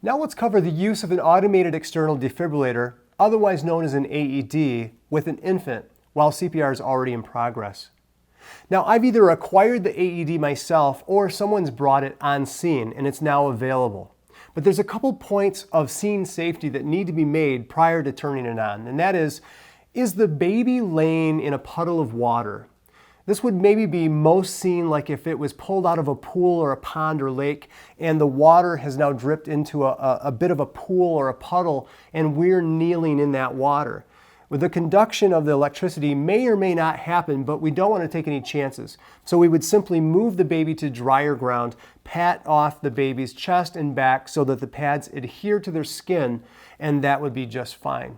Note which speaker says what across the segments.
Speaker 1: Now let's cover the use of an automated external defibrillator, otherwise known as an AED, with an infant while CPR is already in progress. Now, I've either acquired the AED myself or someone's brought it on scene and it's now available. But there's a couple points of scene safety that need to be made prior to turning it on, and that is the baby laying in a puddle of water? This would maybe be most seen like if it was pulled out of a pool or a pond or lake and the water has now dripped into a bit of a pool or a puddle and we're kneeling in that water. The conduction of the electricity may or may not happen, but we don't want to take any chances. So we would simply move the baby to drier ground, pat off the baby's chest and back so that the pads adhere to their skin, and that would be just fine.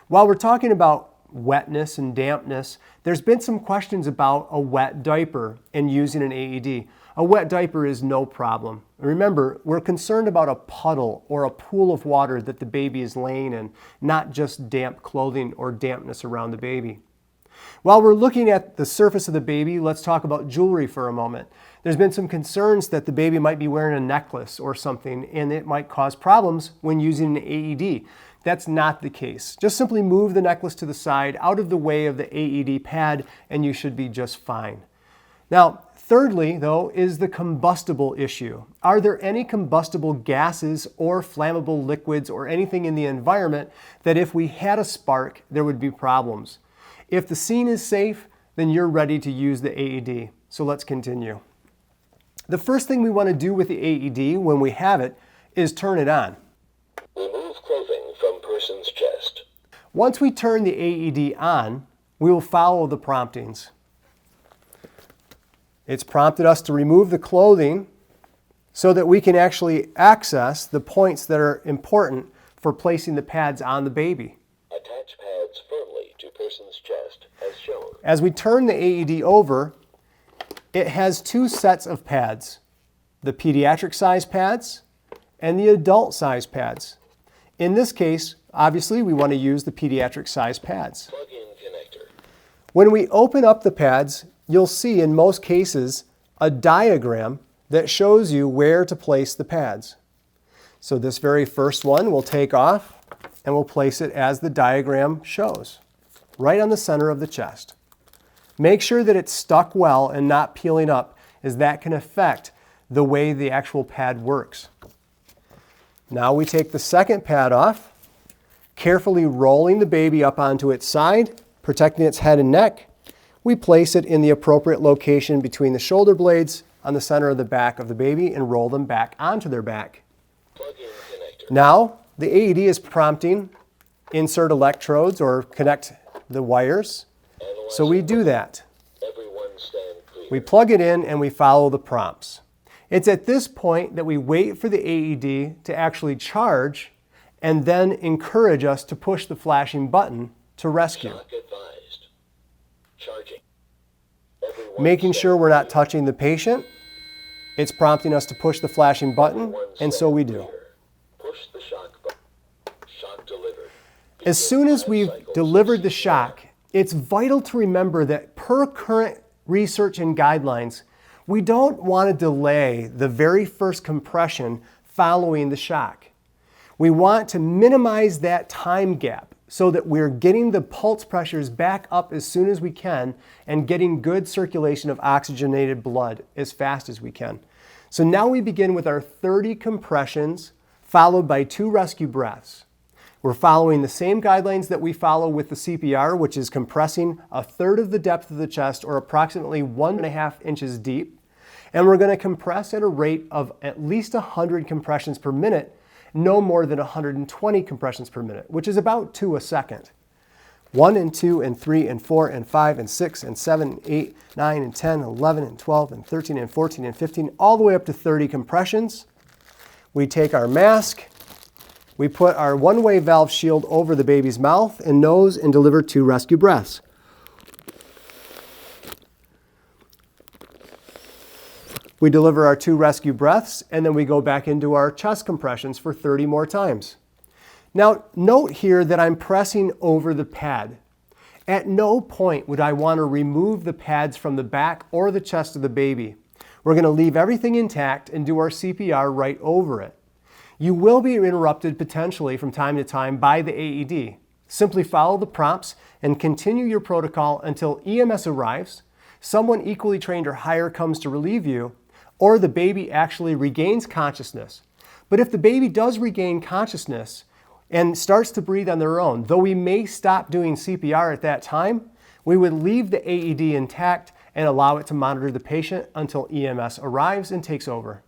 Speaker 1: While we're talking about wetness and dampness, there's been some questions about a wet diaper and using an AED. A wet diaper is no problem. Remember, we're concerned about a puddle or a pool of water that the baby is laying in, not just damp clothing or dampness around the baby. While we're looking at the surface of the baby, let's talk about jewelry for a moment. There's been some concerns that the baby might be wearing a necklace or something, and it might cause problems when using an AED. That's not the case. Just simply move the necklace to the side, out of the way of the AED pad, and you should be just fine. Now, thirdly, though, is the combustible issue. Are there any combustible gases or flammable liquids or anything in the environment that if we had a spark, there would be problems? If the scene is safe, then you're ready to use the AED. So let's continue. The first thing we want to do with the AED when we have it is turn it on.
Speaker 2: Remove clothing from person's chest.
Speaker 1: Once we turn the AED on, we will follow the promptings. It's prompted us to remove the clothing so that we can actually access the points that are important for placing the pads on the baby.
Speaker 2: Attach pads firmly to person's chest as shown.
Speaker 1: As we turn the AED over, it has two sets of pads, the pediatric size pads and the adult size pads. In this case, obviously, we want to use the pediatric size pads.
Speaker 2: Plug-in connector.
Speaker 1: When we open up the pads, you'll see in most cases a diagram that shows you where to place the pads. So this very first one we'll take off and we'll place it as the diagram shows, right on the center of the chest. Make sure that it's stuck well and not peeling up, as that can affect the way the actual pad works. Now we take the second pad off, carefully rolling the baby up onto its side, protecting its head and neck. We place it in the appropriate location between the shoulder blades on the center of the back of the baby and roll them back onto their back.
Speaker 2: Plug-in connector.
Speaker 1: Now the AED is prompting insert electrodes or connect the wires. So we do that.
Speaker 2: Everyone stand clear.
Speaker 1: We plug it in and we follow the prompts. It's at this point that we wait for the AED to actually charge and then encourage us to push the flashing button to rescue.
Speaker 2: Shock advised. Charging. Everyone
Speaker 1: Making
Speaker 2: stand
Speaker 1: sure we're not
Speaker 2: clear.
Speaker 1: touching the patient. It's prompting us to push the flashing button,
Speaker 2: Everyone
Speaker 1: and so
Speaker 2: stand
Speaker 1: we do.
Speaker 2: clear. Push the shock button. Shock delivered.
Speaker 1: As soon as we've delivered the shock, it's vital to remember that per current research and guidelines, we don't want to delay the very first compression following the shock. We want to minimize that time gap so that we're getting the pulse pressures back up as soon as we can and getting good circulation of oxygenated blood as fast as we can. So now we begin with our 30 compressions followed by 2 rescue breaths. We're following the same guidelines that we follow with the CPR, which is compressing 1/3 of the depth of the chest or approximately 1.5 inches deep. And we're going to compress at a rate of at least 100 compressions per minute, no more than 120 compressions per minute, which is about 2 a second. 1 and 2 and 3 and 4 and 5 and 6 and 7 and 8, 9 and 10, 11 and 12 and 13 and 14 and 15, all the way up to 30 compressions. We take our mask, we put our one-way valve shield over the baby's mouth and nose and deliver 2 rescue breaths. We deliver our 2 rescue breaths and then we go back into our chest compressions for 30 more times. Now, note here that I'm pressing over the pad. At no point would I want to remove the pads from the back or the chest of the baby. We're going to leave everything intact and do our CPR right over it. You will be interrupted potentially from time to time by the AED. Simply follow the prompts and continue your protocol until EMS arrives, someone equally trained or higher comes to relieve you, or the baby actually regains consciousness. But if the baby does regain consciousness and starts to breathe on their own, though we may stop doing CPR at that time, we would leave the AED intact and allow it to monitor the patient until EMS arrives and takes over.